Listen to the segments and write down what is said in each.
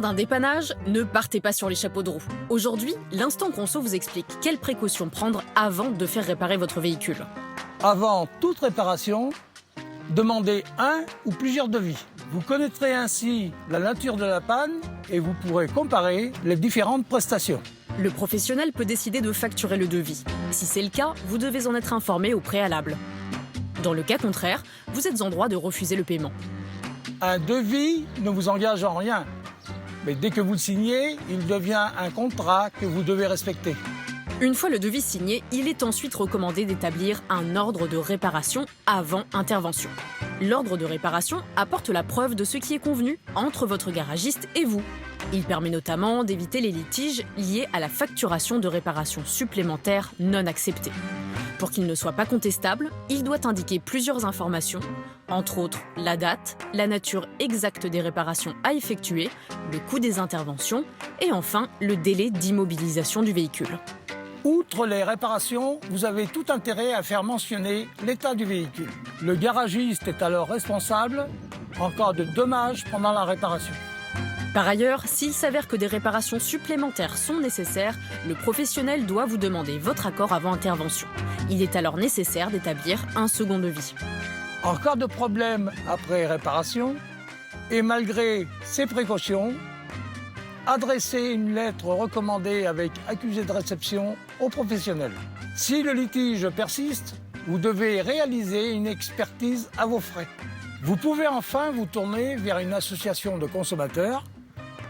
d'un dépannage, ne partez pas sur les chapeaux de roue. Aujourd'hui, l'Instant Conso vous explique quelles précautions prendre avant de faire réparer votre véhicule. Avant toute réparation, demandez un ou plusieurs devis. Vous connaîtrez ainsi la nature de la panne et vous pourrez comparer les différentes prestations. Le professionnel peut décider de facturer le devis. Si c'est le cas, vous devez en être informé au préalable. Dans le cas contraire, vous êtes en droit de refuser le paiement. Un devis ne vous engage en rien, mais dès que vous le signez, il devient un contrat que vous devez respecter. Une fois le devis signé, il est ensuite recommandé d'établir un ordre de réparation avant intervention. L'ordre de réparation apporte la preuve de ce qui est convenu entre votre garagiste et vous. Il permet notamment d'éviter les litiges liés à la facturation de réparations supplémentaires non acceptées. Pour qu'il ne soit pas contestable, il doit indiquer plusieurs informations, entre autres la date, la nature exacte des réparations à effectuer, le coût des interventions et enfin le délai d'immobilisation du véhicule. Outre les réparations, vous avez tout intérêt à faire mentionner l'état du véhicule. Le garagiste est alors responsable en cas de dommages pendant la réparation. Par ailleurs, s'il s'avère que des réparations supplémentaires sont nécessaires, le professionnel doit vous demander votre accord avant intervention. Il est alors nécessaire d'établir un second devis. En cas de problème après réparation, et malgré ces précautions, adressez une lettre recommandée avec accusé de réception au professionnel. Si le litige persiste, vous devez réaliser une expertise à vos frais. Vous pouvez enfin vous tourner vers une association de consommateurs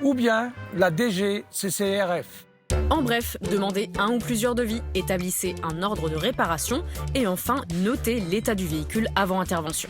ou bien la DGCCRF. En bref, demandez un ou plusieurs devis, établissez un ordre de réparation et enfin notez l'état du véhicule avant intervention.